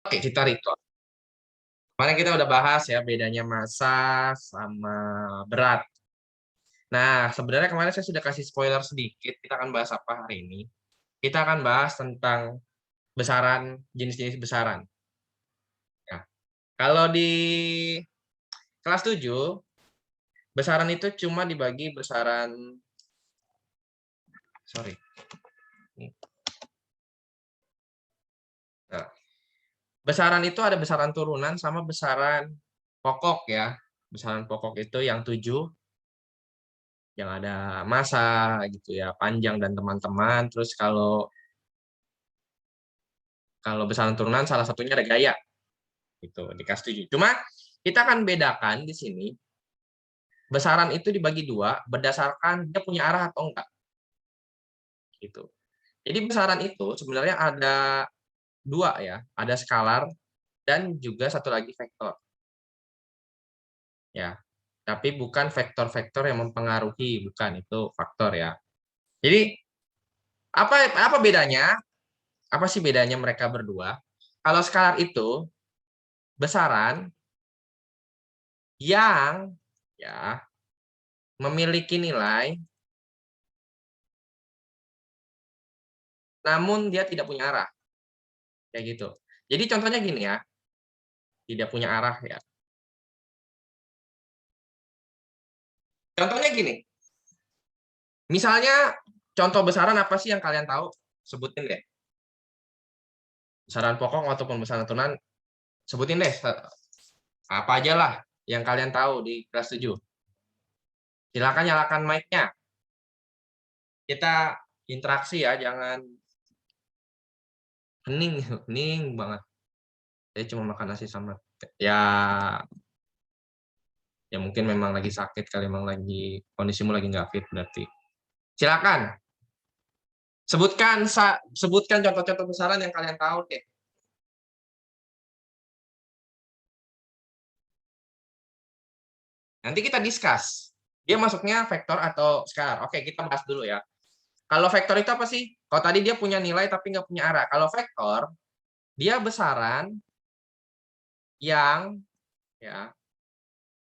Oke, kita recall. Kemarin kita udah bahas ya bedanya massa sama berat. Nah, sebenarnya kemarin saya sudah kasih spoiler sedikit. Kita akan bahas apa hari ini? Kita akan bahas tentang besaran, jenis-jenis besaran. Ya. Kalau di kelas 7, besaran itu cuma dibagi besaran, sorry. Nah, besaran itu ada besaran turunan sama besaran pokok ya. Besaran pokok itu yang 7, yang ada massa gitu ya, panjang dan teman-teman. Terus kalau besaran turunan salah satunya ada gaya. Gitu, di kelas 7. Cuma kita akan bedakan di sini besaran itu dibagi dua berdasarkan dia punya arah atau enggak. Gitu. Jadi besaran itu sebenarnya ada dua ya, ada skalar dan juga satu lagi vektor. Ya. Tapi bukan vektor-vektor yang mempengaruhi, bukan itu faktor ya. Jadi apa bedanya? Apa sih bedanya mereka berdua? Kalau skalar itu besaran yang ya memiliki nilai namun dia tidak punya arah. Kayak gitu. Jadi contohnya gini ya, tidak punya arah ya. Contohnya gini, misalnya contoh besaran apa sih yang kalian tahu? Sebutin deh. Besaran pokok ataupun besaran turunan, sebutin deh. Apa aja lah yang kalian tahu di kelas 7. Silakan nyalakan mic-nya. Kita interaksi ya, jangan hening, hening banget. Saya cuma makan nasi sama ya ya mungkin memang lagi sakit kali, memang lagi kondisimu lagi nggak fit berarti. Silakan. Sebutkan contoh-contoh besaran yang kalian tahu deh. Nanti kita discuss. Dia masuknya vektor atau skalar. Oke, kita bahas dulu ya. Kalau vektor itu apa sih? Kalau tadi dia punya nilai tapi nggak punya arah. Kalau vektor, dia besaran yang ya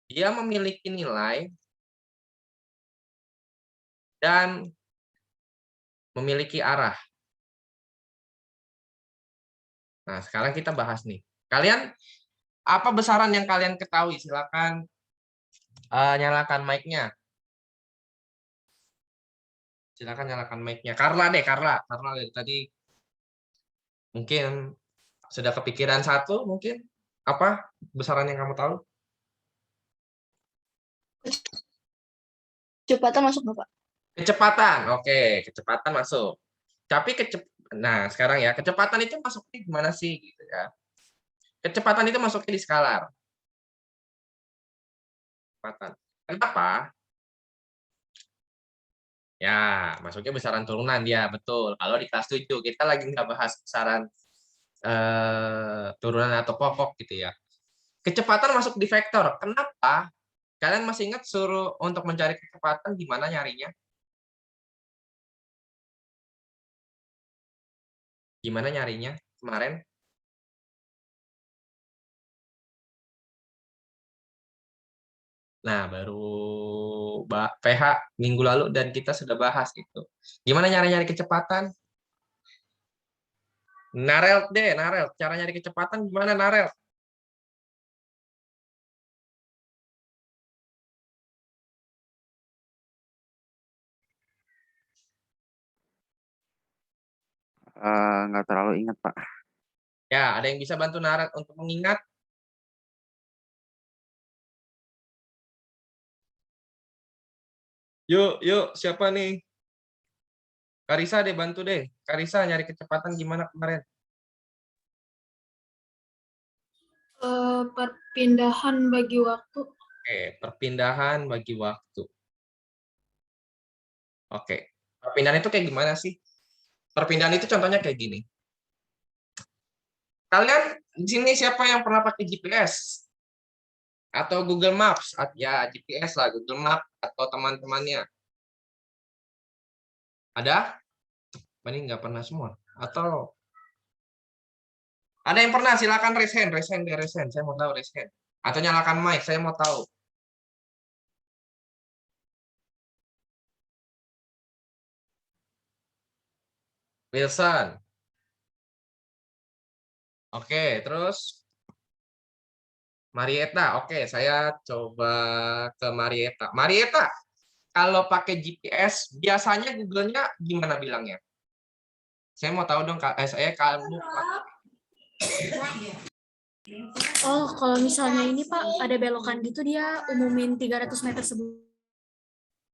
dia memiliki nilai dan memiliki arah. Nah, sekarang kita bahas nih. Kalian apa besaran yang kalian ketahui? Silakan nyalakan mic-nya. Silakan nyalakan mic-nya. Carla deh, Carla. Carla dari tadi mungkin sudah kepikiran satu mungkin apa besaran yang kamu tahu? Kecepatan masuk nggak, Pak? Kecepatan. Oke, kecepatan masuk. Tapi nah, sekarang ya, kecepatan itu masuknya gimana sih gitu ya. Kecepatan itu masuknya di skalar. Kecepatan. Kenapa? Ya, masuknya besaran turunan dia, betul. Kalau di kelas 7 kita lagi nggak bahas besaran turunan atau pokok gitu ya. Kecepatan masuk di vektor. Kenapa? Kalian masih ingat suruh untuk mencari kecepatan gimana nyarinya? Gimana nyarinya kemarin? Nah, baru PH minggu lalu dan kita sudah bahas itu. Gimana nyari-nyari kecepatan? Narel deh, Narel. Cara nyari kecepatan gimana, Narel? Nggak terlalu ingat, Pak. Ya, ada yang bisa bantu Narel untuk mengingat? Yuk, yuk, siapa nih? Karisa deh, bantu deh. Karisa nyari kecepatan gimana kemarin? Perpindahan bagi waktu. Oke, perpindahan bagi waktu. Oke, perpindahan itu kayak gimana sih? Perpindahan itu contohnya kayak gini. Kalian di sini siapa yang pernah pakai GPS? Atau Google Maps? Ya, GPS lah, Google Maps atau teman-temannya. Ada? Ini nggak pernah semua. Atau Ada yang pernah? Silakan raise hand, raise hand, raise hand. Saya mau tahu raise hand. Atau nyalakan mic, saya mau tahu. Wilson. Oke, terus Marieta. Oke, saya coba ke Marieta. Marieta, kalau pakai GPS, biasanya Google-nya gimana bilangnya? Saya mau tahu dong, kamu. Oh, kalau misalnya ini Pak, ada belokan gitu dia umumin 300 meter sebelum.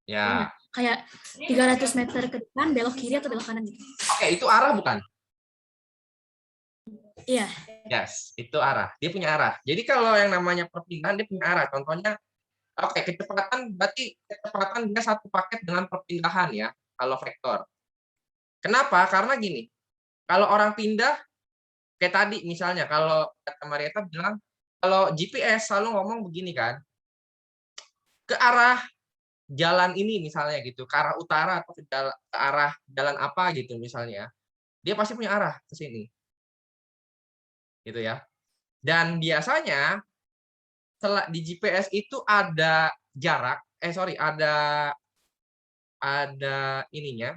Ya. Kayak 300 meter ke depan, belok kiri atau belok kanan gitu. Oke, itu arah bukan? Iya. Yes, itu arah. Dia punya arah. Jadi kalau yang namanya perpindahan, dia punya arah. Contohnya, oke, kecepatan berarti kecepatan dia satu paket dengan perpindahan ya, kalau vektor. Kenapa? Karena gini, kalau orang pindah, kayak tadi misalnya, kalau kata Marieta bilang, kalau GPS selalu ngomong begini kan, ke arah jalan ini misalnya gitu, ke arah utara atau ke arah jalan apa gitu misalnya, dia pasti punya arah ke sini. Gitu ya. Dan biasanya di GPS itu ada jarak, ada ininya.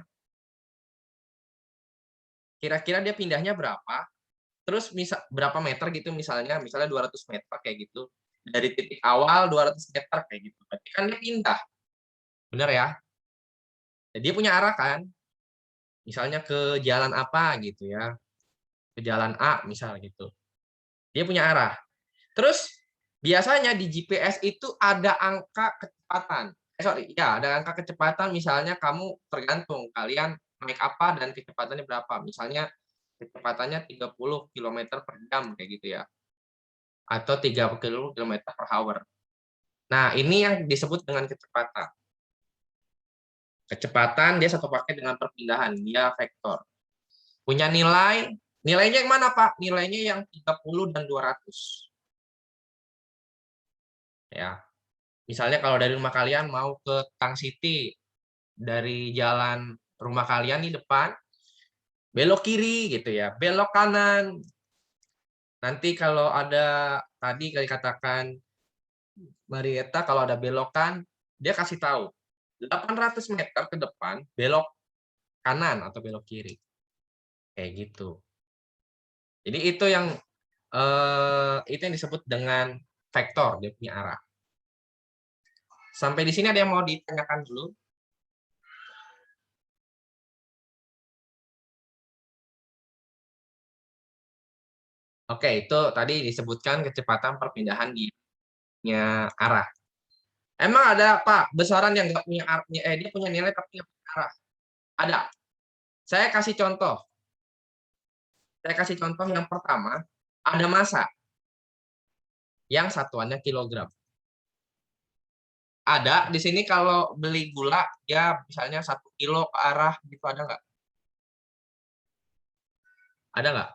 Kira-kira dia pindahnya berapa? Terus berapa meter gitu misalnya 200 meter kayak gitu. Dari titik awal 200 meter kayak gitu. Berarti kan dia pindah. Benar ya? Jadi dia punya arah kan? Misalnya ke jalan apa gitu ya. Ke jalan A misal gitu. Dia punya arah. Terus biasanya di GPS itu ada angka kecepatan. Ada angka kecepatan misalnya kamu tergantung kalian naik apa dan kecepatannya berapa. Misalnya kecepatannya 30 km per jam kayak gitu ya. Atau 30 km per hour. Nah, ini yang disebut dengan kecepatan. Kecepatan dia satu paket dengan perpindahan, dia vektor. Punya nilainya yang mana Pak? Nilainya yang 30 dan 200. Ya. Misalnya kalau dari rumah kalian mau ke Tang City, dari jalan rumah kalian di depan, belok kiri gitu ya, belok kanan. Nanti kalau ada, tadi kali katakan Marieta, kalau ada belokan, dia kasih tahu, 800 meter ke depan, belok kanan atau belok kiri. Kayak gitu. Jadi itu yang disebut dengan vektor, dia punya arah. Sampai di sini ada yang mau ditanyakan dulu? Oke, itu tadi disebutkan kecepatan perpindahan dia arah. Emang ada Pak besaran yang nggak punya dia punya nilai tapi nggak punya arah? Ada. Saya kasih contoh. Yang pertama, ada massa yang satuannya kilogram. Ada di sini kalau beli gula ya misalnya 1 kilo ke arah gitu, ada nggak? Ada nggak?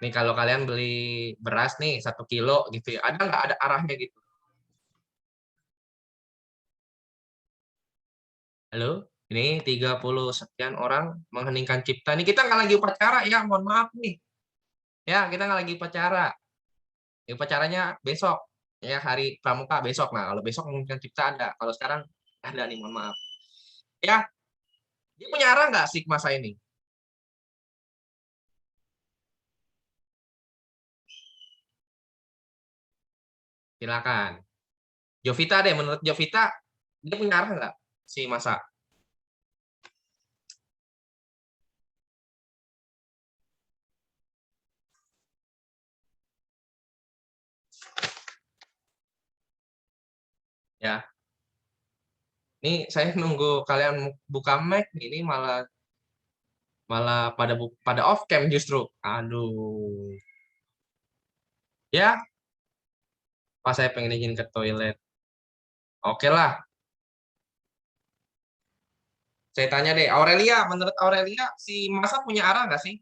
Nih kalau kalian beli beras nih 1 kilo gitu ya, ada nggak ada arahnya gitu? Halo? Ini 30 sekian orang mengheningkan cipta. Ini kita nggak lagi upacara ya, mohon maaf nih. Ya, kita nggak lagi upacara. Upacaranya besok. Ya, hari pramuka besok. Nah, kalau besok mengheningkan cipta ada. Kalau sekarang ada nih, mohon maaf. Ya, dia punya arah nggak sih masa ini? Silakan. Jovita deh, menurut Jovita, dia punya arah nggak si masa? Ya, ini saya nunggu kalian buka mic, ini malah malah pada off cam justru. Aduh. Ya, pas saya pengen izin ke toilet. Oke lah, saya tanya deh, Aurelia, menurut Aurelia si masa punya arah nggak sih?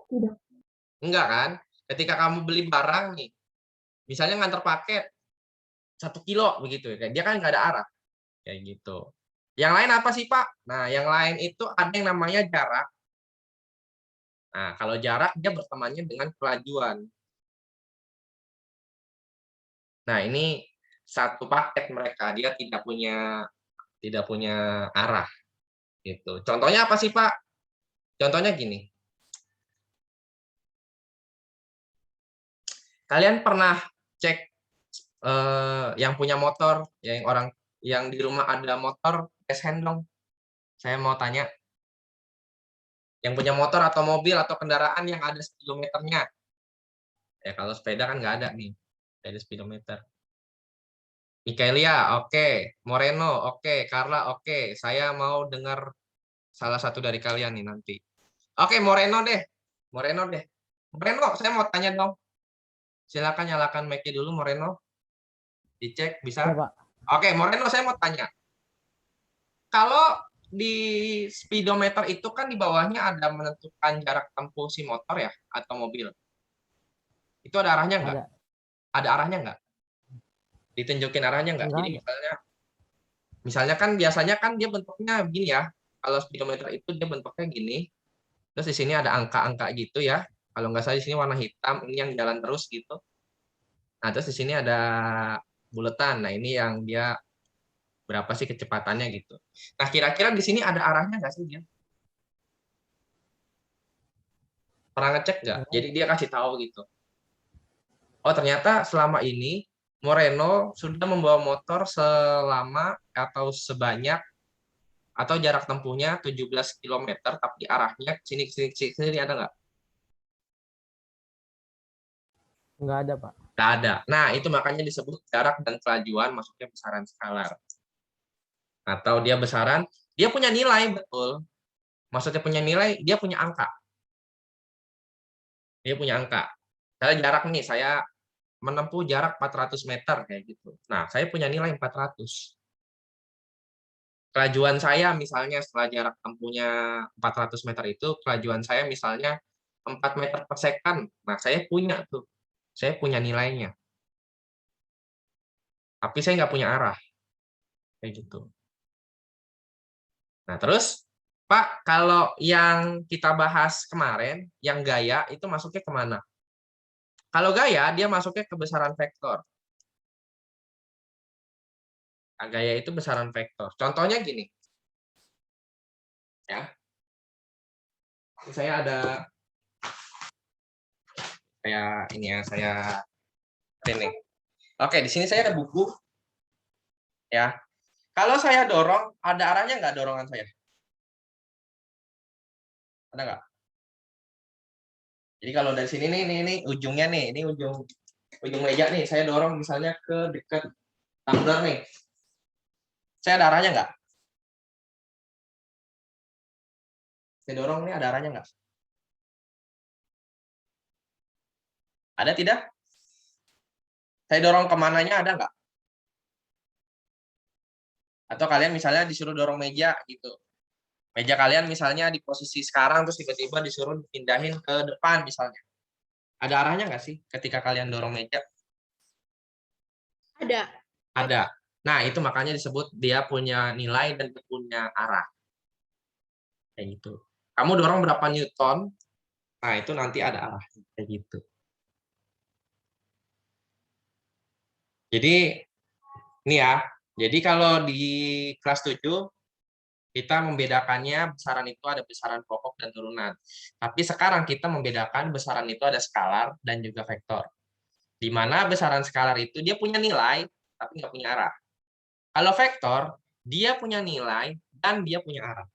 Tidak. Enggak kan? Ketika kamu beli barang nih, misalnya ngantar paket 1 kilo begitu ya, dia kan nggak ada arah kayak gitu. Yang lain apa sih, Pak? Nah, yang lain itu ada yang namanya jarak. Nah, kalau jarak dia bertemannya dengan kelajuan. Nah, ini satu paket mereka, dia tidak punya arah gitu. Contohnya apa sih, Pak? Contohnya gini. Kalian pernah cek yang punya motor, yang di rumah ada motor, tes hand dong. Saya mau tanya, yang punya motor atau mobil atau kendaraan yang ada speedometernya. Ya kalau sepeda kan nggak ada nih, ada speedometer. Mikaelia, oke. Moreno, oke. Carla, oke. Saya mau dengar salah satu dari kalian nih nanti. Oke, Moreno deh. Moreno deh. Moreno, saya mau tanya dong. Silakan nyalakan mic-nya dulu, Moreno. Dicek, Ya, bisa? Pak. Oke, Moreno, saya mau tanya. Kalau di speedometer itu kan di bawahnya ada menentukan jarak tempuh si motor ya, atau mobil. Itu ada arahnya nggak? Ada. Ada arahnya nggak? Ditunjukin arahnya nggak? Enggak Jadi ada. misalnya kan biasanya kan dia bentuknya gini ya. Kalau speedometer itu dia bentuknya gini. Terus di sini ada angka-angka gitu ya. Kalau nggak salah di sini warna hitam, ini yang jalan terus gitu. Nah, terus di sini ada buletan. Nah, ini yang dia berapa sih kecepatannya gitu. Nah, kira-kira di sini ada arahnya nggak sih dia? Pernah ngecek nggak? Enggak Jadi ada. dia kasih tahu gitu. Oh, ternyata selama ini Moreno sudah membawa motor selama atau sebanyak atau jarak tempuhnya 17 km, tapi arahnya sini sini sini, sini ada nggak? Enggak ada, Pak. Nggak ada. Nah, itu makanya disebut jarak dan kelajuan masuknya besaran skalar. Atau dia punya nilai, betul. Maksudnya punya nilai, dia punya angka. Dia punya angka. Saya jarak nih, saya menempuh jarak 400 meter kayak gitu. Nah, saya punya nilai 400. Kelajuan saya misalnya setelah jarak tempuhnya 400 meter itu, kelajuan saya misalnya 4 meter per second. Nah, saya punya tuh. Saya punya nilainya. Tapi saya nggak punya arah. Kayak gitu. Nah, terus, Pak, kalau yang kita bahas kemarin, yang gaya, itu masuknya kemana? Kalau gaya, dia masuknya ke besaran vektor. Nah, gaya itu besaran vektor. Contohnya gini. Ya. Saya ada ini ya, ini. Oke, di sini saya ada buku ya. Kalau saya dorong, ada arahnya nggak dorongan saya? Ada nggak? Jadi kalau dari sini nih, ini ujungnya nih, ini ujung meja nih, saya dorong misalnya ke dekat tumbler nih. Saya ada arahnya nggak? Saya dorong nih, ada arahnya nggak? Ada tidak? Saya dorong kemananya ada nggak? Atau kalian misalnya disuruh dorong meja gitu. Meja kalian misalnya di posisi sekarang, terus tiba-tiba disuruh pindahin ke depan misalnya. Ada arahnya nggak sih ketika kalian dorong meja? Ada. Ada. Nah, itu makanya disebut dia punya nilai dan punya arah. Kayak gitu. Kamu dorong berapa Newton, nah itu nanti ada arah. Kayak gitu. Jadi, ini ya. Jadi kalau di kelas 7, kita membedakannya besaran itu ada besaran pokok dan turunan. Tapi sekarang kita membedakan besaran itu ada skalar dan juga vektor. Di mana besaran skalar itu dia punya nilai, tapi nggak punya arah. Kalau vektor, dia punya nilai dan dia punya arah.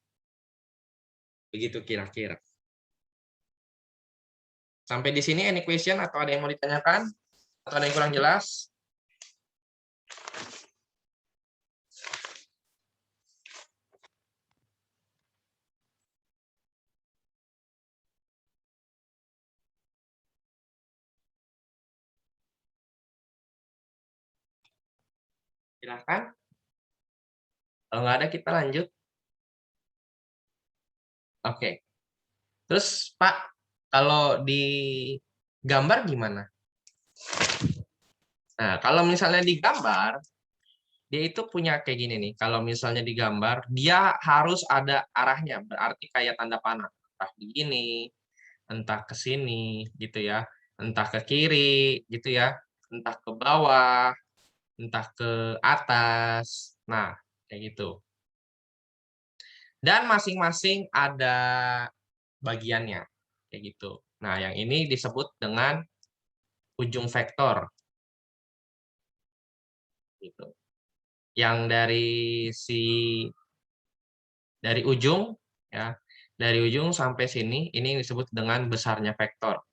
Begitu kira-kira. Sampai di sini any question atau ada yang mau ditanyakan? Atau ada yang kurang jelas? Silahkan. Kalau nggak ada, kita lanjut. Oke. Terus, Pak, kalau di gambar gimana? Nah, kalau misalnya di gambar, dia itu punya kayak gini nih, kalau misalnya digambar, dia harus ada arahnya, berarti kayak tanda panah. Entah begini, entah ke sini, gitu ya. Entah ke kiri, gitu ya. Entah ke bawah, entah ke atas. Nah, kayak gitu. Dan masing-masing ada bagiannya, kayak gitu. Nah, yang ini disebut dengan ujung vektor, gitu. Yang dari ujung ya, dari ujung sampai sini ini disebut dengan besarnya vektor.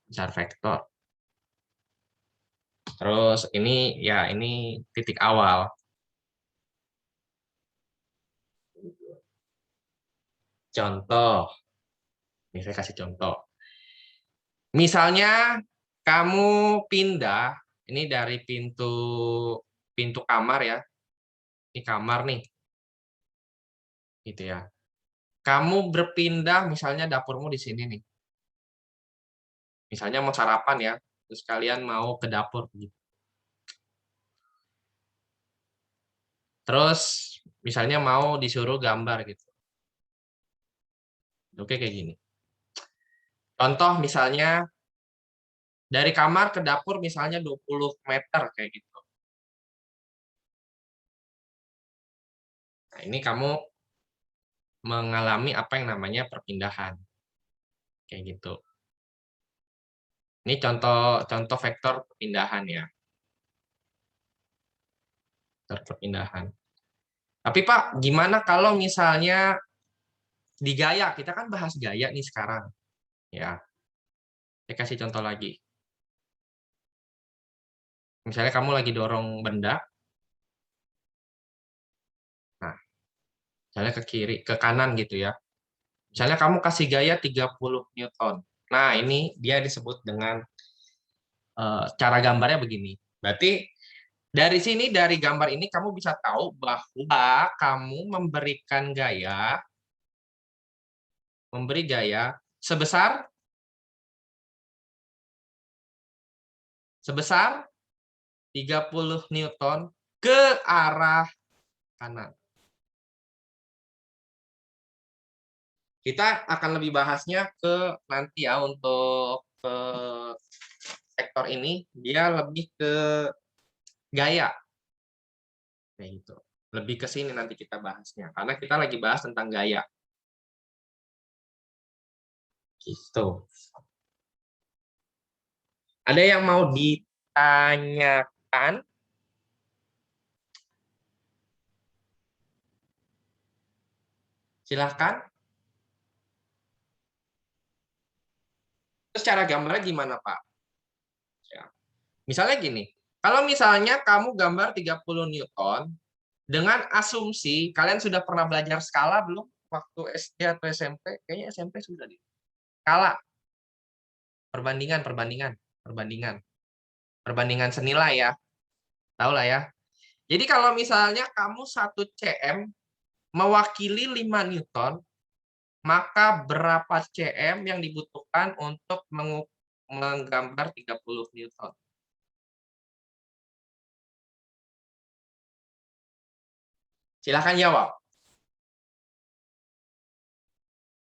Besar vektor. Terus ini ya ini titik awal. Contoh. Ini saya kasih contoh. Misalnya kamu pindah ini dari pintu kamar ya. Ini kamar nih. Gitu ya. Kamu berpindah misalnya dapurmu di sini nih. Misalnya mau sarapan ya, terus kalian mau ke dapur gitu. Terus misalnya mau disuruh gambar gitu. Oke kayak gini. Contoh misalnya dari kamar ke dapur misalnya 20 meter kayak gitu. Nah, ini kamu mengalami apa yang namanya perpindahan. Kayak gitu. Ini contoh vektor perpindahan ya. Vektor perpindahan. Tapi Pak, gimana kalau misalnya di gaya? Kita kan bahas gaya nih sekarang. Ya. Saya kasih contoh lagi. Misalnya kamu lagi dorong benda. Nah, misalnya ke kiri, ke kanan gitu ya. Misalnya kamu kasih gaya 30 Newton. Nah, ini dia disebut dengan cara gambarnya begini. Berarti dari sini, dari gambar ini kamu bisa tahu bahwa kamu memberi gaya sebesar 30 Newton ke arah kanan. Kita akan lebih bahasnya ke nanti ya untuk sektor ini, dia lebih ke gaya. Kayak gitu. Lebih ke sini nanti kita bahasnya. Karena kita lagi bahas tentang gaya. Gitu. Ada yang mau ditanyakan? Silahkan. Terus cara gambarnya gimana, Pak? Ya. Misalnya gini, kalau misalnya kamu gambar 30 Newton, dengan asumsi, kalian sudah pernah belajar skala belum? Waktu SD atau SMP? Kayaknya SMP sudah deh. Skala, perbandingan senilai ya. Tahu lah ya. Jadi kalau misalnya kamu 1 cm mewakili 5 Newton, maka berapa cm yang dibutuhkan untuk menggambar 30 Newton? Silahkan jawab.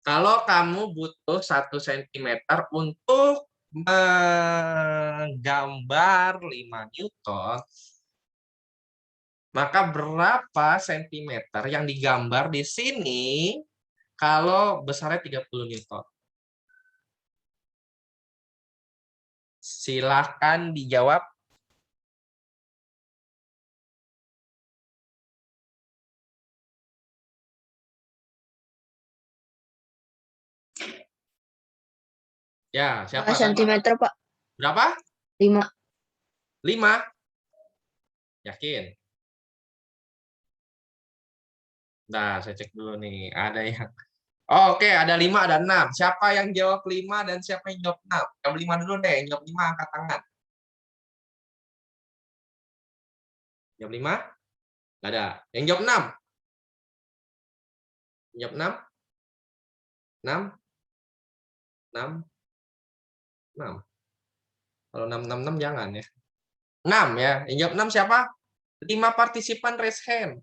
Kalau kamu butuh 1 cm untuk menggambar 5 Newton, maka berapa sentimeter yang digambar di sini kalau besarnya 30 Newton? Silahkan dijawab. Ya, siapa? 5 cm, Pak. Berapa? 5. 5? Yakin? Nah, saya cek dulu nih. Ada yang... Oh, oke, ada 5, ada 6. Siapa yang jawab 5 dan siapa yang jawab 6? Jawab 5 dulu deh. Yang jawab 5 angkat tangan. Jawab 5? Nggak ada. Yang jawab 6? Jawab 6? 6? 6? 6. Kalau 6, 6, 6 jangan ya. 6 ya. Yang jawab 6 siapa? 5 partisipan raise hand.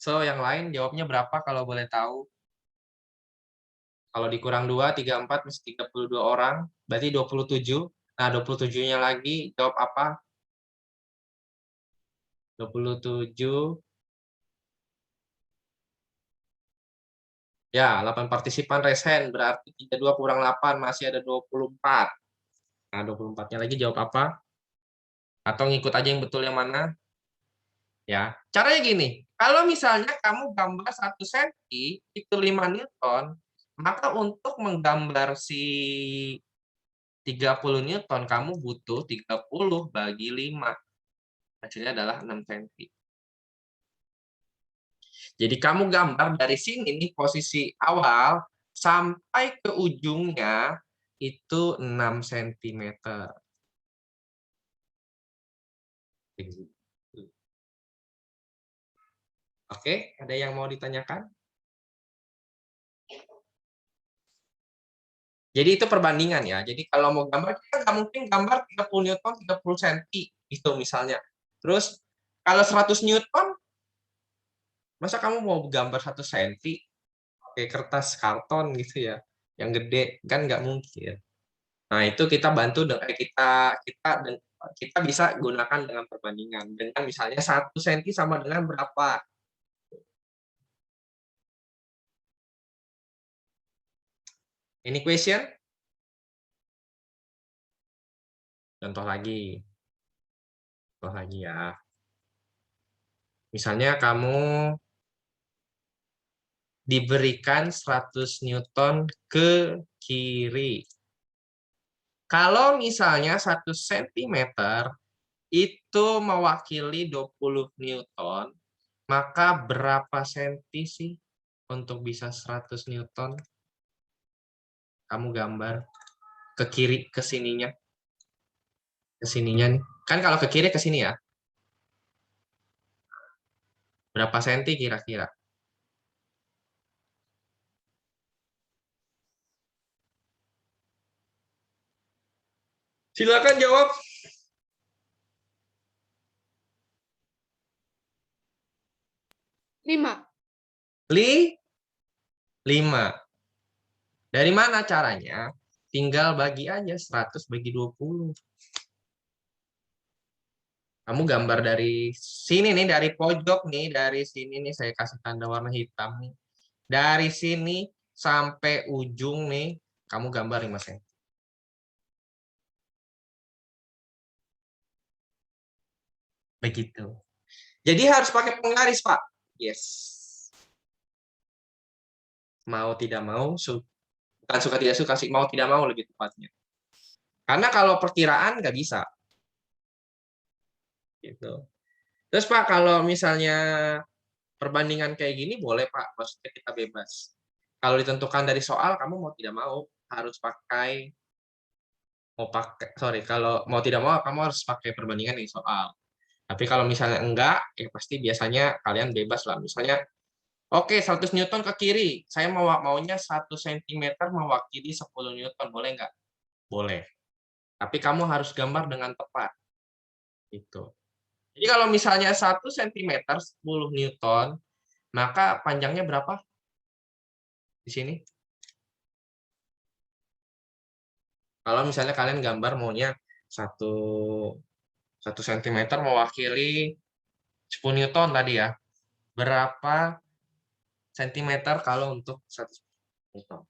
So, yang lain jawabnya berapa kalau boleh tahu? Kalau dikurang 2, 3, 4, mesti 32 orang. Berarti 27. Nah, 27-nya lagi jawab apa? 27. Ya, 8 partisipan raise hand. Berarti 32 kurang 8, masih ada 24. Nah, 24-nya lagi jawab apa? Atau ngikut aja yang betul yang mana? Ya, caranya gini. Kalau misalnya kamu gambar 1 cm itu 5 Newton, maka untuk menggambar si 30 Newton kamu butuh 30 bagi 5. Hasilnya adalah 6 cm. Jadi kamu gambar dari sini nih posisi awal sampai ke ujungnya itu 6 cm. Oke, ada yang mau ditanyakan? Jadi itu perbandingan ya. Jadi kalau mau gambar, kita nggak mungkin gambar 30 Newton, 30 cm. Itu misalnya. Terus kalau 100 Newton, masa kamu mau gambar 1 cm pakai kertas karton gitu ya, yang gede, kan nggak mungkin. Nah itu kita bantu dengan kita bisa gunakan dengan perbandingan. Dengan misalnya 1 cm sama dengan berapa? Ini question? Contoh lagi. Contoh lagi ya. Misalnya kamu diberikan 100 Newton ke kiri. Kalau misalnya 1 cm itu mewakili 20 Newton, maka berapa senti sih untuk bisa 100 Newton? Kamu gambar ke kiri, ke sininya. Ke sininya nih. Kan kalau ke kiri ke sini ya. Berapa senti kira-kira? Silakan jawab. 5. 5. Dari mana caranya? Tinggal bagi aja 100 bagi 20. Kamu gambar dari sini nih, dari pojok nih, dari sini nih saya kasih tanda warna hitam nih. Dari sini sampai ujung nih, kamu gambar 5 cm. Begitu. Jadi harus pakai penggaris, Pak. Yes. Mau tidak mau, bukan suka tidak suka sih, mau tidak mau lebih tepatnya. Karena kalau perkiraan nggak bisa. Gitu. Terus Pak, kalau misalnya perbandingan kayak gini boleh Pak, maksudnya kita bebas. Kalau ditentukan dari soal, kamu mau tidak mau harus pakai, kalau mau tidak mau kamu harus pakai perbandingan di soal. Tapi kalau misalnya enggak, ya pasti biasanya kalian bebas lah. Misalnya, oke 100 Newton ke kiri, saya maunya 1 cm mewakili 10 Newton, boleh nggak? Boleh. Tapi kamu harus gambar dengan tepat. Gitu. Jadi kalau misalnya 1 cm 10 Newton, maka panjangnya berapa? Di sini. Kalau misalnya kalian gambar maunya 1 cm mewakili 10 Newton tadi ya. Berapa sentimeter kalau untuk 1 Newton?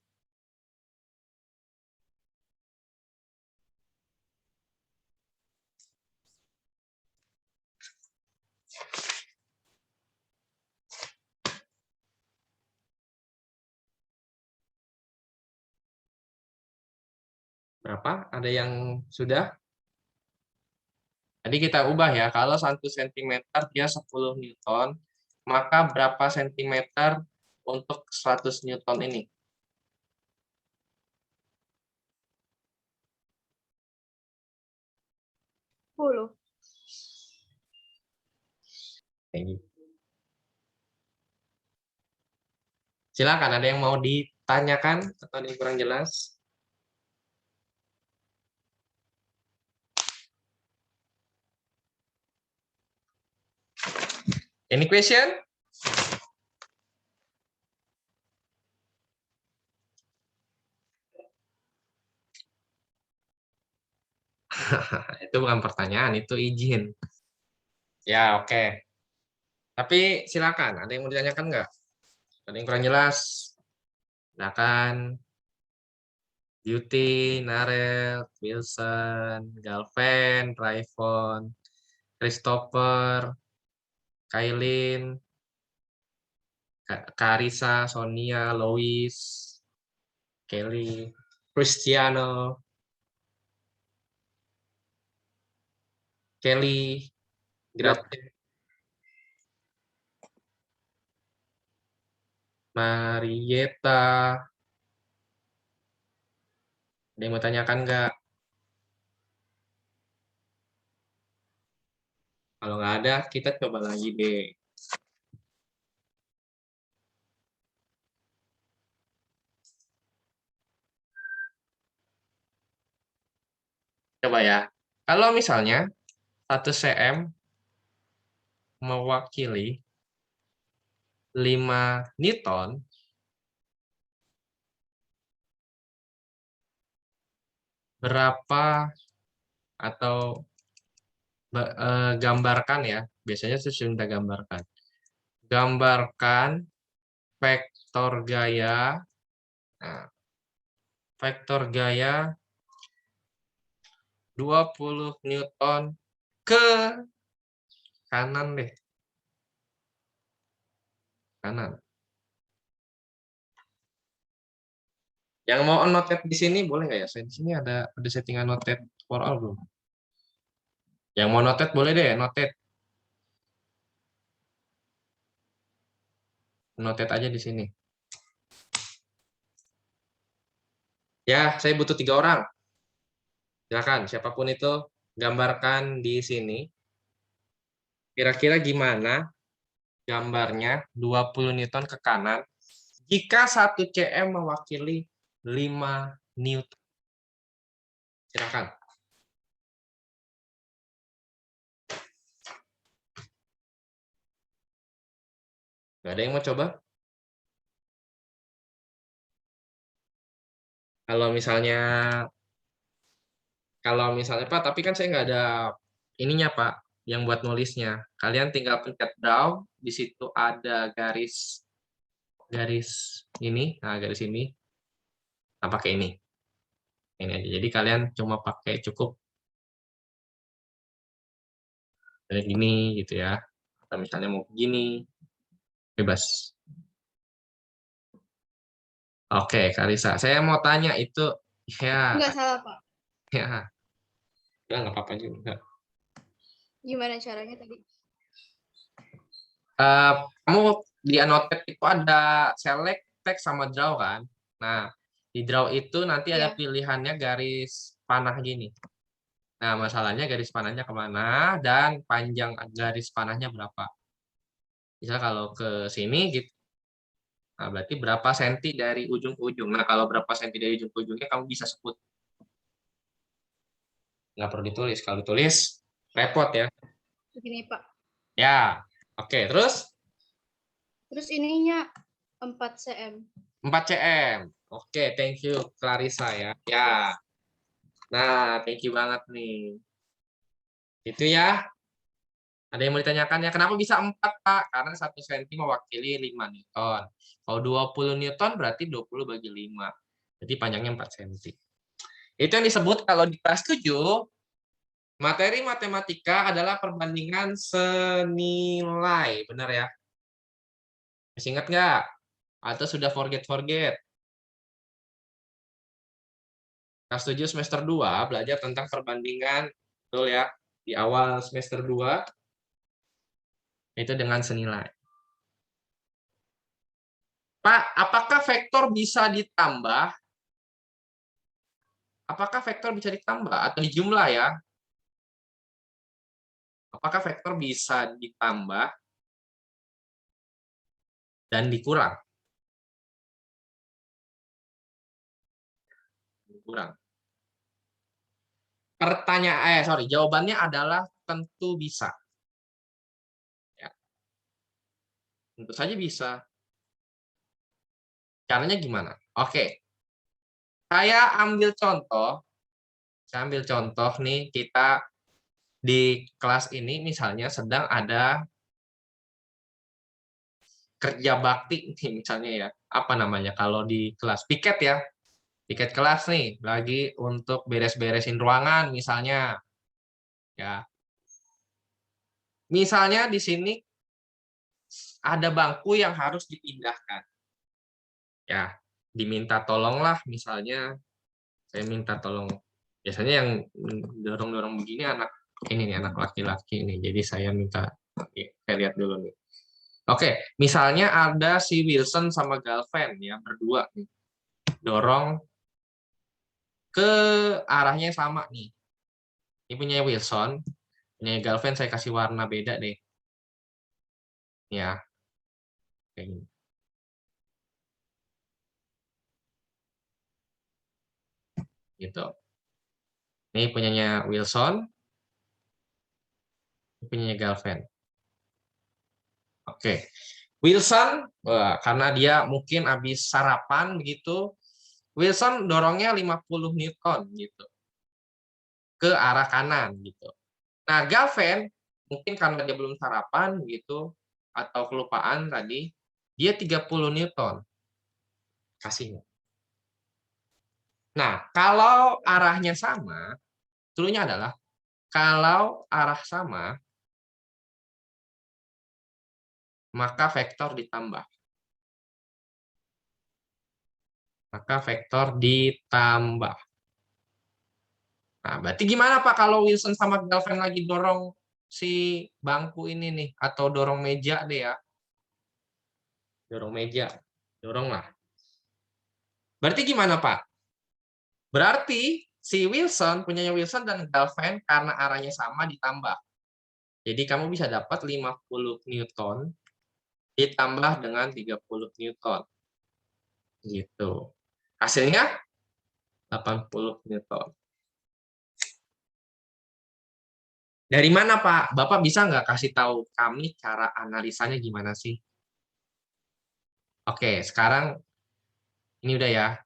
Berapa? Ada yang sudah? Jadi kita ubah ya, kalau 1 cm dia 10 Newton, maka berapa sentimeter untuk 100 Newton ini? Kayak gitu. Silakan, ada yang mau ditanyakan atau ada yang kurang jelas? Any question? Itu bukan pertanyaan, itu izin. Ya, oke. Tapi silakan, ada yang mau ditanyakan nggak? Ada yang kurang jelas? Silakan. Beauty, Narel, Wilson, Galven, Raifon, Christopher, Kailin, Karisa, Sonia, Lois, Kelly, Cristiano, Kelly, Grace, Marieta. Ada yang mau tanyakan nggak? Kalau nggak ada, kita coba lagi deh. Coba ya. Kalau misalnya 1 cm mewakili 5 Newton, berapa atau gambarkan ya, biasanya sudah gambarkan. Gambarkan vektor gaya, nah, vektor gaya 20 Newton ke kanan deh, kanan. Yang mau annotate di sini boleh nggak ya? Saya di sini ada setting annotate for all belum? Yang mau notate boleh deh, notate. Notate aja di sini. Ya, saya butuh 3 orang. Silakan, siapapun itu gambarkan di sini. Kira-kira gimana gambarnya 20 Newton ke kanan jika 1 cm mewakili 5 Newton. Silakan. Gak ada yang mau coba? Kalau misalnya Pak, tapi kan saya nggak ada ininya Pak, yang buat nulisnya. Kalian tinggal pencet draw, di situ ada garis ini, nah garis ini, nah pakai ini aja. Jadi kalian cuma pakai cukup kayak gini gitu ya. Atau misalnya mau begini, bebas. Oke, Karisa, saya mau tanya itu ya, Nggak salah, Pak. ya, nggak apa-apa juga. Gimana caranya tadi? Kamu di annotate itu ada select, text, sama draw kan? Nah, di draw itu nanti ada Iya. pilihannya garis panah gini. Nah, masalahnya garis panahnya kemana dan panjang garis panahnya berapa. Misal kalau ke sini gitu, nah berarti berapa senti dari ujung ke ujung. Nah, kalau berapa senti dari ujung ke ujungnya kamu bisa sebut. Nggak perlu ditulis. Kalau ditulis, repot ya. Begini, Pak. Ya, oke. Terus Terus ininya 4 cm. 4 cm. Oke, thank you Clarissa ya. Ya. Nah, thank you banget nih. Itu ya. Ada yang mau ditanyakan ya, kenapa bisa 4, Pak? Karena 1 cm mewakili 5 Newton. Kalau 20 Newton berarti 20 bagi 5. Jadi panjangnya 4 cm. Itu yang disebut kalau di kelas 7, materi matematika adalah perbandingan senilai. Benar ya? Masih ingat nggak? Atau sudah forget? Kelas 7 semester 2 belajar tentang perbandingan, betul ya? Di awal semester 2 itu dengan senilai. Pak, apakah vektor bisa ditambah? Apakah vektor bisa ditambah atau dijumlah ya? Apakah vektor bisa ditambah dan dikurang? Kurang. Jawabannya adalah tentu bisa. Ya. Tentu saja bisa. Caranya gimana? Oke, saya ambil contoh. Saya ambil contoh nih, kita di kelas ini misalnya sedang ada kerja bakti nih misalnya ya. Apa namanya kalau di kelas? Piket ya. Piket kelas nih, lagi untuk beres-beresin ruangan misalnya. Ya. Misalnya di sini ada bangku yang harus dipindahkan. Ya, diminta tolonglah misalnya saya minta tolong. Biasanya yang dorong-dorong begini anak ini nih, anak laki-laki ini. Jadi saya minta saya lihat dulu nih. Oke, misalnya ada si Wilson sama Galvan ya berdua nih. Dorong ke arahnya yang sama nih. Ini punya Wilson, punya Galvan saya kasih warna beda deh. Ya. Kayak gini. Gitu. Ini punyanya Wilson, ini punyanya Galvan. Oke. Wilson, karena dia mungkin habis sarapan begitu, Wilson dorongnya 50 Newton gitu. Ke arah kanan gitu. Nah, Galvan mungkin karena dia belum sarapan gitu atau kelupaan tadi, dia 30 Newton kasihnya. Nah, kalau arahnya sama, clue-nya adalah kalau arah sama, maka vektor ditambah. Maka vektor ditambah. Nah, berarti gimana Pak kalau Wilson sama Galvan lagi dorong si bangku ini nih, atau dorong meja deh ya. Dorong meja, doronglah. Berarti gimana Pak? Berarti si Wilson, punyanya Wilson dan Galvan karena arahnya sama ditambah. Jadi kamu bisa dapat 50 Newton ditambah dengan 30 Newton. Gitu. Hasilnya 80 Newton. Dari mana Pak? Bapak bisa nggak kasih tahu kami cara analisanya gimana sih? Oke, sekarang ini udah ya.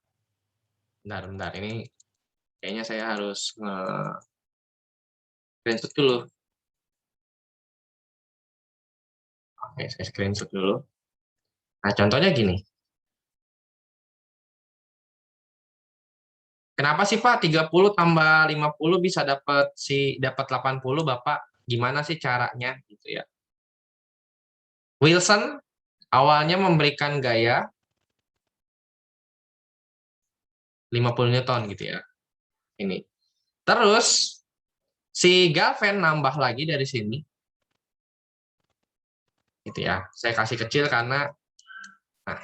Bentar. Ini kayaknya saya harus screenshot dulu. Oke, saya screenshot dulu. Nah, contohnya gini. Kenapa sih Pak 30 tambah 50 bisa dapat 80 Bapak? Gimana sih caranya gitu ya? Wilson awalnya memberikan gaya 50 Newton gitu ya. Ini. Terus si Galvan nambah lagi dari sini. Gitu ya. Saya kasih kecil karena nah.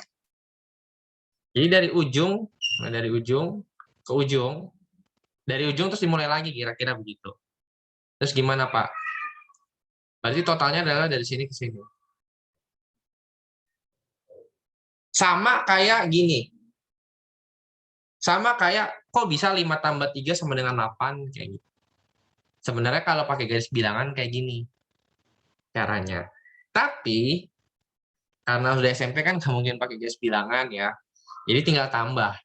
Jadi dari ujung ke ujung, dari ujung terus dimulai lagi kira-kira begitu. Terus gimana Pak? Berarti totalnya adalah dari sini ke sini. Sama kayak gini. Sama kayak kok bisa 5 tambah 3 sama dengan 8 kayak gitu. Sebenarnya kalau pakai garis bilangan kayak gini caranya. Tapi karena udah SMP kan nggak mungkin pakai garis bilangan ya. Jadi tinggal tambah.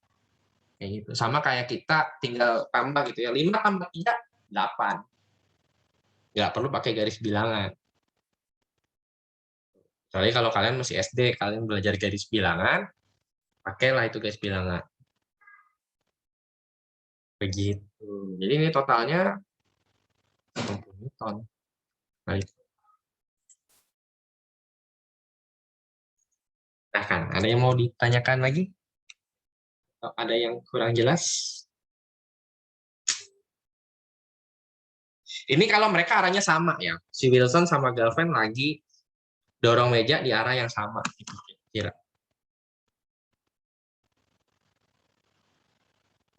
Kayak gitu. Sama kayak kita tinggal tambah gitu ya. 5 tambah 3 8. Nggak perlu pakai garis bilangan. Soalnya kalau kalian masih SD, kalian belajar garis bilangan, pakailah itu garis bilangan. Begitu. Jadi ini totalnya 60 ton. Nah, itu. Nah kan, ada yang mau ditanyakan lagi? Atau ada yang kurang jelas? Ini kalau mereka arahnya sama ya. Si Wilson sama Galvan lagi dorong meja di arah yang sama. Kira.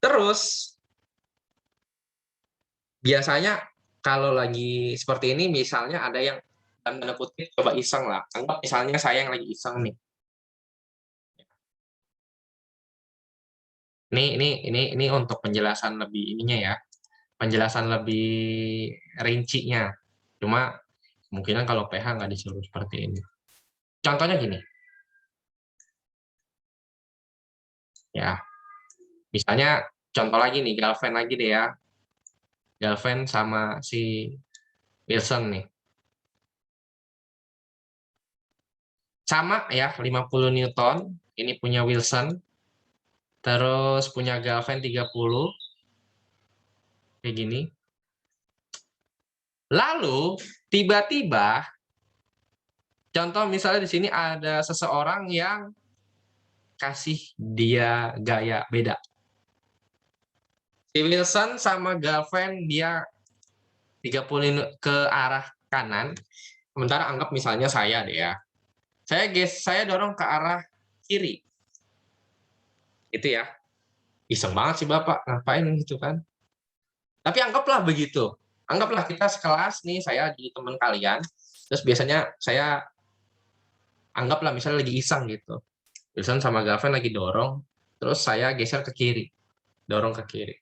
Terus, biasanya kalau lagi seperti ini, misalnya ada yang tanda kutip coba iseng lah. Anggap misalnya saya yang lagi iseng nih. Ini untuk penjelasan lebih ininya ya. Penjelasan lebih rincinya. Cuma kemungkinan kalau PH nggak disuruh seperti ini. Contohnya gini. Ya, misalnya contoh lagi nih, Galvin lagi deh ya. Galvin sama si Wilson nih. Sama ya, 50 Newton. Ini punya Wilson. Terus punya Galvin 30. Kayak gini. Lalu, tiba-tiba, contoh misalnya di sini ada seseorang yang kasih dia gaya beda. Si Wilson sama Galvin dia 30 ke arah kanan. Sementara anggap misalnya saya deh ya. Saya dorong ke arah kiri. Itu ya. Iseng banget sih Bapak, ngapain gitu kan. Tapi anggaplah begitu. Anggaplah kita sekelas nih, saya jadi teman kalian. Terus biasanya saya anggaplah misalnya lagi iseng gitu. Wilson sama Galvin lagi dorong, terus saya geser ke kiri. Dorong ke kiri.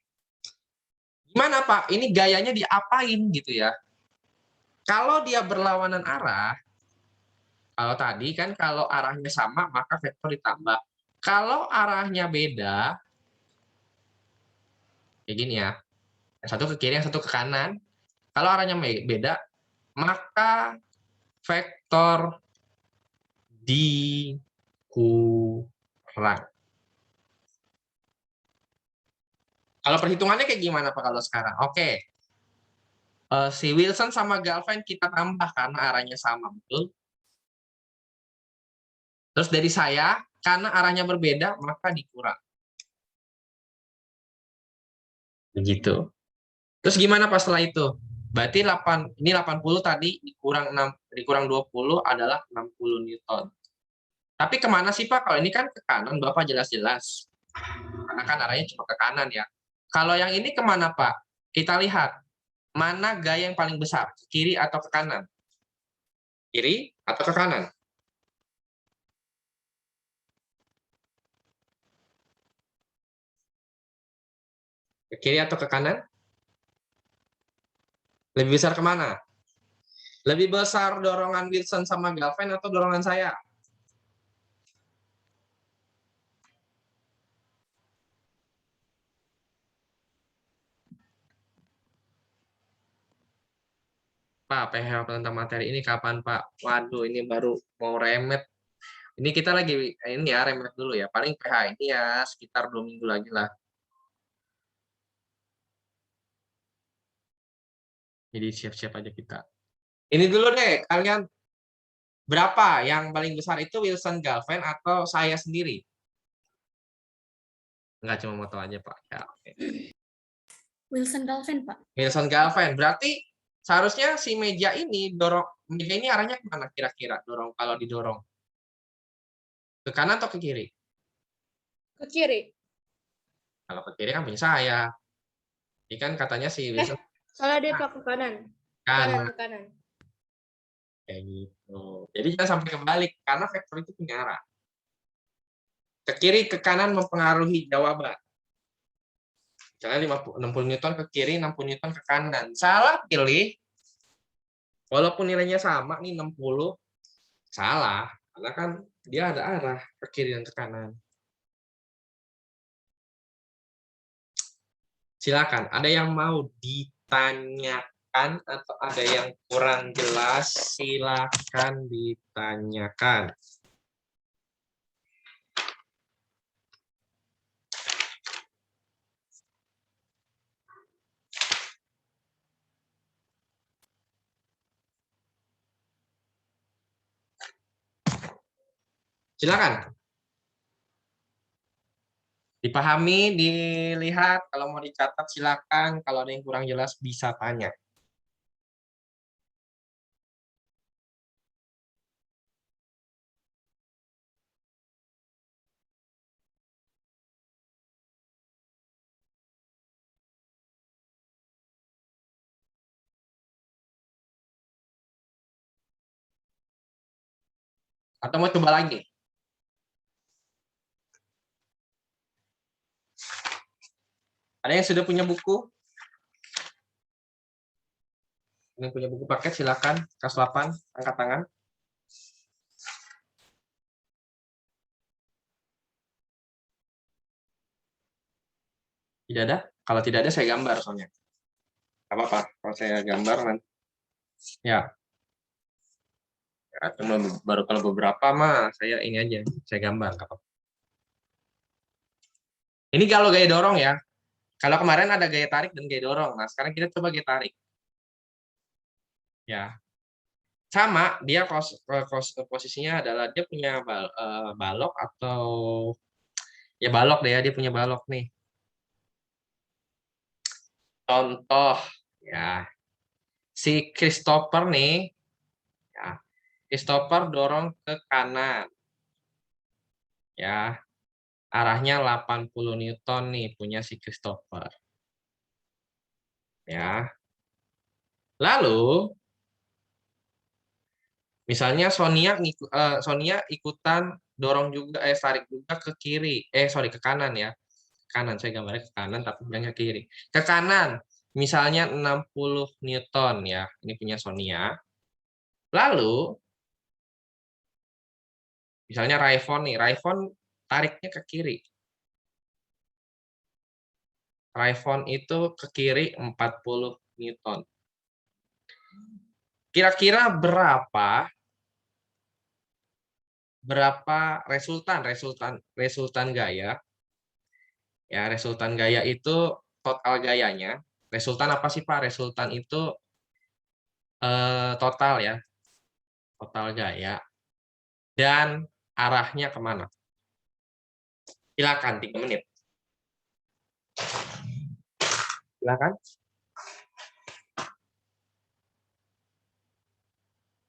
Gimana Pak? Ini gayanya diapain gitu ya? Kalau dia berlawanan arah, kalau tadi kan kalau arahnya sama maka vektor ditambah. Kalau arahnya beda, kayak gini ya. Yang satu ke kiri, yang satu ke kanan. Kalau arahnya beda, maka vektor dikurang. Kalau perhitungannya kayak gimana Pak kalau sekarang? Oke. Si Wilson sama Galvin kita tambah karena arahnya sama, betul? Terus dari saya, karena arahnya berbeda, maka dikurang. Begitu. Terus gimana Pak setelah itu? Berarti 80 tadi dikurang 20 adalah 60 Newton. Tapi kemana sih Pak? Kalau ini kan ke kanan, Bapak jelas-jelas. Karena kan arahnya cuma ke kanan ya. Kalau yang ini kemana Pak? Kita lihat. Mana gaya yang paling besar? Ke kiri atau ke kanan? Kiri atau ke kanan? Ke kiri atau ke kanan? Lebih besar kemana? Lebih besar dorongan Wilson sama Galvin atau dorongan saya? Pak, PH tentang materi ini kapan Pak? Waduh, ini baru mau remet. Ini kita lagi, ini ya remet dulu ya. Paling PH ini ya sekitar 2 minggu lagi lah. Jadi siap-siap aja kita. Ini dulu deh, kalian berapa yang paling besar itu Wilson Galvin atau saya sendiri? Enggak, cuma mau tahu aja Pak. Ya, oke. Wilson Galvin, Pak. Wilson Galvin. Berarti seharusnya si meja ini meja ini arahnya kemana kira-kira kalau didorong? Ke kanan atau ke kiri? Ke kiri. Kalau ke kiri kan punya saya. Ini kan katanya si Wilson Salah dia Pak, ke kanan. kanan. Ke kanan. Kayak gitu. Jadi jangan sampai kebalik karena vektor itu punya arah. Ke kiri ke kanan mempengaruhi jawaban. Misalnya 60 Newton ke kiri, 60 Newton ke kanan. Salah pilih. Walaupun nilainya sama nih 60, salah karena kan dia ada arah ke kiri dan ke kanan. Silakan, ada yang mau ditanyakan atau ada yang kurang jelas, silakan ditanyakan. Silakan. Dipahami, dilihat, kalau mau dicatat silakan, kalau ada yang kurang jelas bisa tanya. Atau mau coba lagi? Ada yang sudah punya buku? Yang punya buku paket silakan, kelas 8, angkat tangan. Tidak ada? Kalau tidak ada saya gambar soalnya. Nggak apa-apa. Kalau saya gambar nanti. Ya. Atau baru kalau beberapa mah saya ini aja. Saya gambar. Nggak apa-apa. Ini kalau gaya dorong ya. Kalau kemarin ada gaya tarik dan gaya dorong. Nah, sekarang kita coba gaya tarik. Ya. Sama, dia posisinya adalah dia punya balok atau ya balok deh ya, dia punya balok nih. Contoh ya. Si Christopher nih ya. Christopher dorong ke kanan. Ya. Arahnya 80 Newton nih punya si Christopher. Ya. Lalu misalnya Sonia ikutan dorong juga tarik juga ke kiri. Sorry ke kanan ya. Kanan saya gambarnya ke kanan tapi bilangnya ke kiri. Ke kanan misalnya 60 Newton ya. Ini punya Sonia. Lalu misalnya Raifon nih, Raifon tariknya ke kiri. Raifon itu ke kiri 40 Newton. Kira-kira berapa resultan gaya? Ya, resultan gaya itu total gayanya. Resultan apa sih Pak? Resultan itu total ya, total gaya dan arahnya kemana? Silakan 3 menit. Silakan.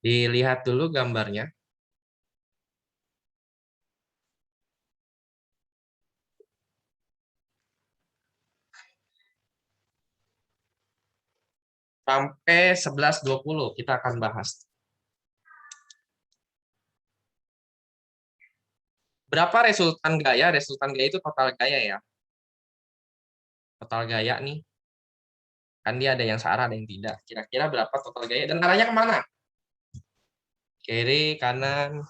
Dilihat dulu gambarnya. Sampai 11.20 kita akan bahas. Berapa resultan gaya? Resultan gaya itu total gaya ya. Total gaya nih. Kan dia ada yang searah, ada yang tidak. Kira-kira berapa total gaya dan arahnya kemana? Kiri, kanan,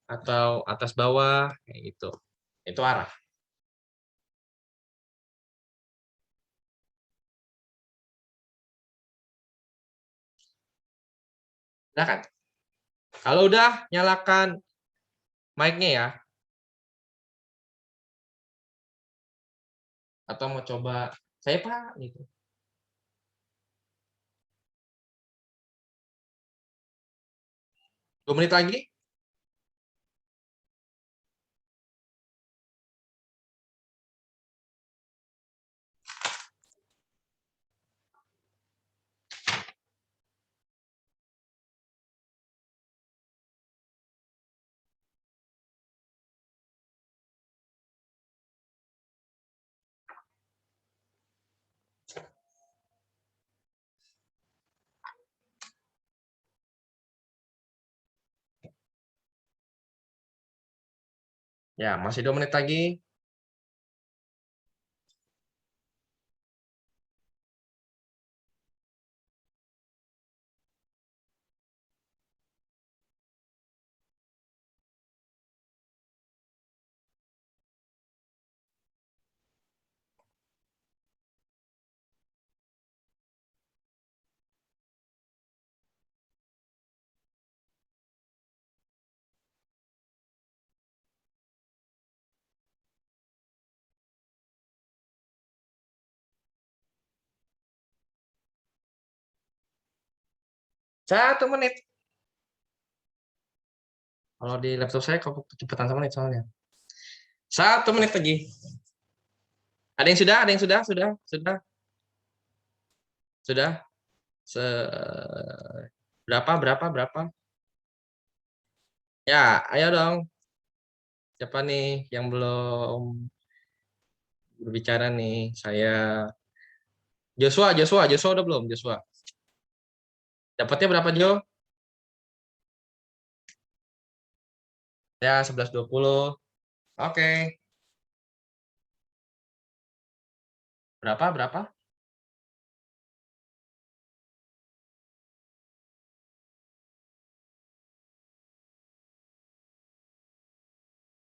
atau atas bawah, kayak gitu. Itu arah. Udah kan? Kalau udah, nyalakan mic-nya ya. Atau mau coba, saya Pak, gitu. Dua menit lagi. Ya, masih 2 menit lagi. Satu menit. Kalau di laptop saya kok kecepatan 1 menit soalnya. 1 menit lagi. Ada yang sudah? Ada yang sudah? Sudah? Sudah? Berapa? Ya, ayo dong. Siapa nih yang belum berbicara nih? Saya Joshua udah belum? Joshua. Dapatnya berapa, Jo? Ya, 11.20. Oke. Berapa?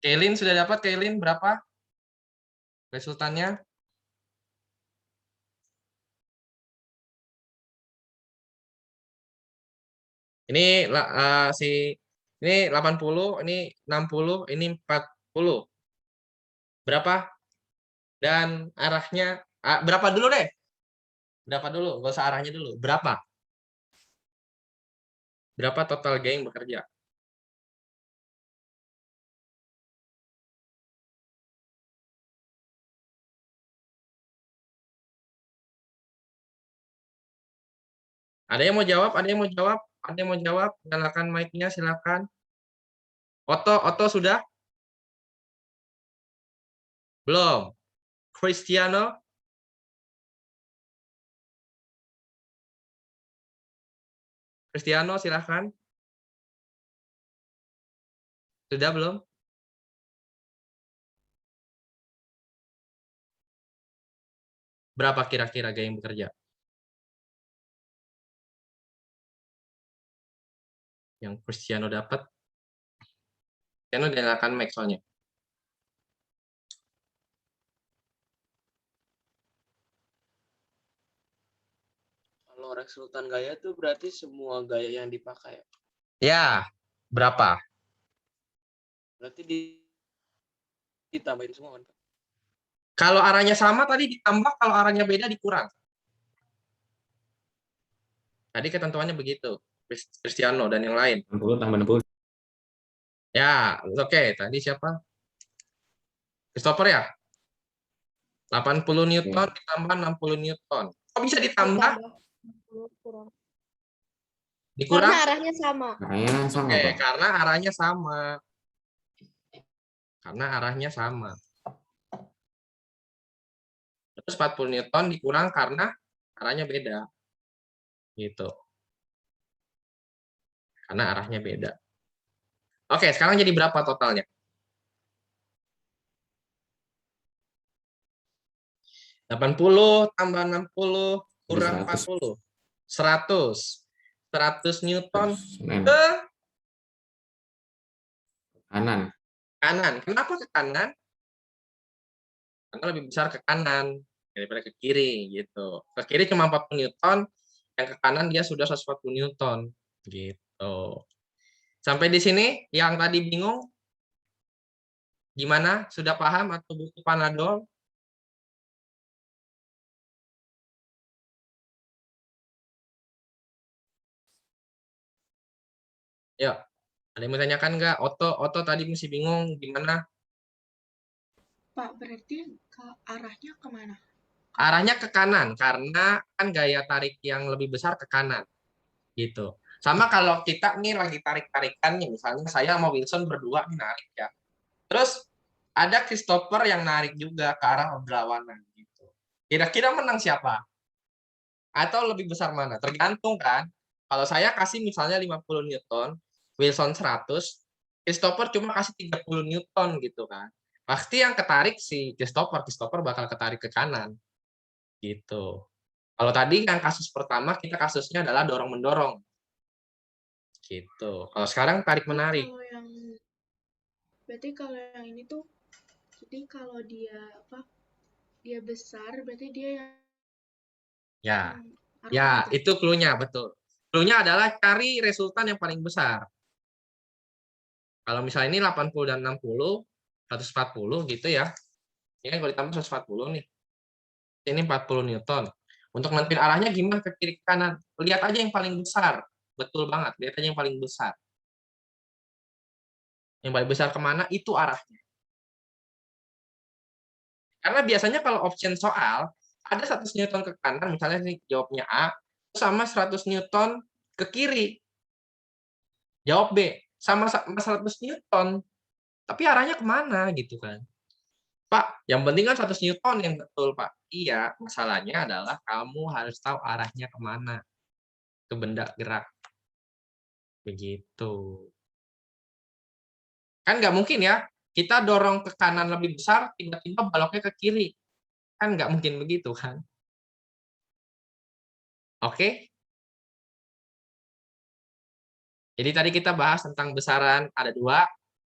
Kailin sudah dapat, Kailin berapa? Resultannya? Ini ini 80, ini 60, ini 40. Berapa? Dan arahnya berapa dulu deh? Berapa dulu? Gak usah arahnya dulu. Berapa? Berapa total geng bekerja? Ada yang mau jawab? Ada yang mau jawab? Ada yang mau jawab? Nyalakan mic-nya, silakan. Oto sudah? Belum. Cristiano? Cristiano, silakan. Sudah belum? Berapa kira-kira geng bekerja? Yang Cristiano dapat? Cristiano nyalakan mic soalnya. Kalau resultan gaya tuh berarti semua gaya yang dipakai. Ya, berapa? Berarti ditambahin semua kan, Pak? Kalau arahnya sama tadi ditambah, kalau arahnya beda dikurang. Tadi ketentuannya begitu. Cristiano dan yang lain. 60 tambah 60. Ya, oke. Tadi siapa? Christopher ya? 80 Newton ditambah 60 Newton. Kok bisa ditambah? Kurang. Dikurang? Karena arahnya sama. Kayaknya sama, Oke, Pak. karena arahnya sama. Karena arahnya sama. Terus 40 Newton dikurang karena arahnya beda. Gitu. Karena arahnya beda. Oke, sekarang jadi berapa totalnya? 80 tambah 60 kurang 40. 100. 100 Newton ke Kanan. kanan. Kenapa ke kanan? Karena lebih besar ke kanan daripada ke kiri gitu. Ke kiri cuma 40 Newton, yang ke kanan dia sudah 140 Newton gitu. Sampai di sini yang tadi bingung gimana? Sudah paham atau butuh panadol? Yuk, ada yang mau tanyakan nggak? Oto tadi masih bingung gimana? Pak, berarti arahnya kemana? Arahnya ke kanan karena kan gaya tarik yang lebih besar ke kanan gitu. Sama kalau kita nih lagi tarik-tarikan nih, misalnya saya sama Wilson berdua nih narik ya. Terus ada Christopher yang narik juga ke arah berlawanan gitu. Kira-kira menang siapa? Atau lebih besar mana? Tergantung kan. Kalau saya kasih misalnya 50 Newton, Wilson 100, Christopher cuma kasih 30 Newton gitu kan. Pasti yang ketarik si Christopher bakal ketarik ke kanan. Gitu. Kalau tadi yang kasus pertama kita kasusnya adalah dorong-mendorong. Gitu. Kalau sekarang tarik-menarik. Berarti kalau yang ini tuh, jadi kalau dia dia besar, berarti dia yang Ya, itu clue-nya, betul. Clue-nya adalah cari resultan yang paling besar. Kalau misalnya ini 80 dan 60, 140 gitu ya. Ini kan kalau ditambah 140 nih. Ini 40 Newton. Untuk nentuin arahnya gimana ke kiri ke kanan? Lihat aja yang paling besar. Betul banget, lihat aja yang paling besar. Yang paling besar kemana, itu arahnya. Karena biasanya kalau option soal, ada 100 Newton ke kanan, misalnya nih jawabnya A, sama 100 Newton ke kiri. Jawab B, sama 100 Newton. Tapi arahnya kemana gitu kan. Pak, yang penting kan 100 Newton yang betul, Pak. Iya, masalahnya adalah kamu harus tahu arahnya kemana. Ke benda gerak. Begitu. Kan nggak mungkin ya, kita dorong ke kanan lebih besar, tiba-tiba baloknya ke kiri. Kan nggak mungkin begitu kan. Oke? Jadi tadi kita bahas tentang besaran, ada dua,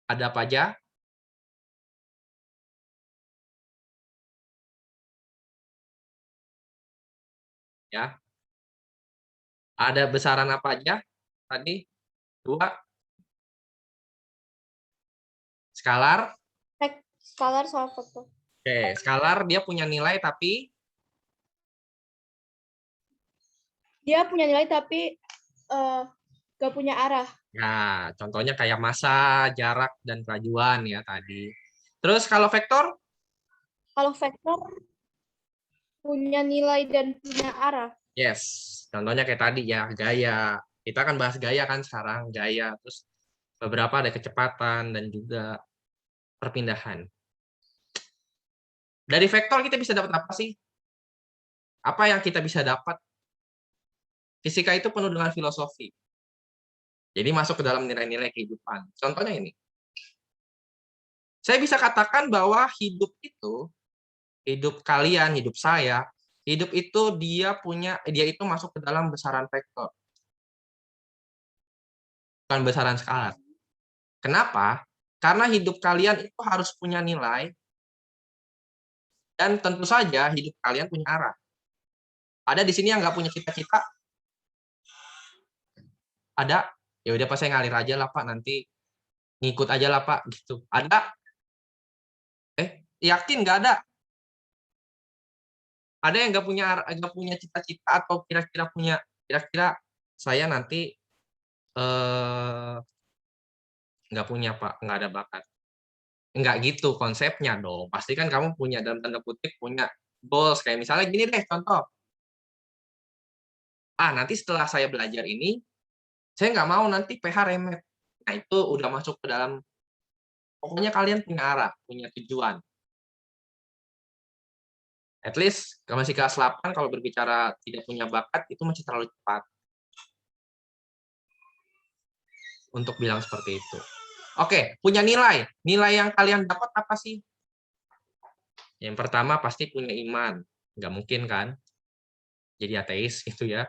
ada apa aja? Ya. Ada besaran apa aja? tadi? 2? Skalar? Skalar sama vektor. Oke, skalar dia punya nilai tapi Dia punya nilai tapi gak punya arah. ya, contohnya kayak massa, jarak, dan kelajuan ya tadi. Terus kalau vektor? Kalau vektor punya nilai dan punya arah. Yes, contohnya kayak tadi ya, gaya. Kita akan bahas gaya kan sekarang, gaya. Terus beberapa ada kecepatan dan juga perpindahan. Dari vektor kita bisa dapat apa sih? Apa yang kita bisa dapat? Fisika itu penuh dengan filosofi. Jadi masuk ke dalam nilai-nilai kehidupan. Contohnya ini. Saya bisa katakan bahwa hidup itu, hidup kalian, hidup saya, hidup itu dia itu masuk ke dalam besaran vektor. Bukan besaran skalar. Kenapa? Karena hidup kalian itu harus punya nilai dan tentu saja hidup kalian punya arah. Ada di sini yang nggak punya cita-cita? Ada? Ya udah Pak, saya ngalir aja lah Pak, nanti ngikut aja lah Pak gitu. Ada? Yakin nggak ada? Ada yang nggak punya cita-cita atau kira-kira saya nanti nggak punya Pak, nggak ada bakat. Nggak gitu konsepnya dong. Pasti kan kamu punya, dalam tanda kutip, punya goals. Kayak misalnya gini deh, contoh. Nanti setelah saya belajar ini, saya nggak mau nanti PH remet. Nah, itu udah masuk ke dalam, pokoknya kalian punya arah, punya tujuan. At least, kalau masih kelas 8, kalau berbicara tidak punya bakat, itu masih terlalu cepat untuk bilang seperti itu. Oke, punya nilai. Nilai yang kalian dapat apa sih? Yang pertama pasti punya iman. Nggak mungkin kan? Jadi ateis gitu ya.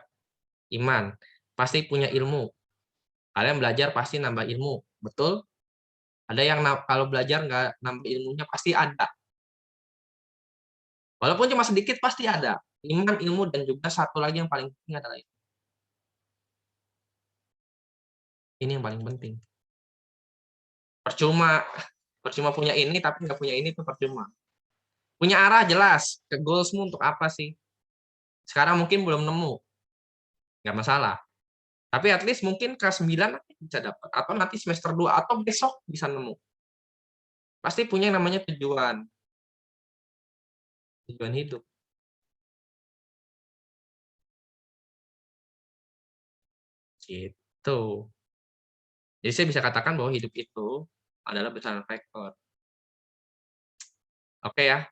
Iman. Pasti punya ilmu. Kalian belajar pasti nambah ilmu. Betul? Ada yang kalau belajar nggak nambah ilmunya pasti ada. Walaupun cuma sedikit pasti ada. Iman, ilmu, dan juga satu lagi yang paling penting adalah itu. Ini yang paling penting. Percuma punya ini tapi nggak punya ini itu percuma. Punya arah jelas. Ke goalsmu untuk apa sih? Sekarang mungkin belum nemu. Nggak masalah. Tapi at least mungkin kelas 9 bisa dapat. Atau nanti semester 2. Atau besok bisa nemu. Pasti punya yang namanya tujuan. Tujuan hidup. Gitu. Jadi saya bisa katakan bahwa hidup itu adalah besaran vektor. Oke ya.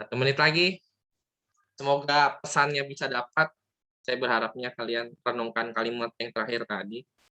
1 menit lagi. Semoga pesannya bisa dapat. Saya berharapnya kalian renungkan kalimat yang terakhir tadi.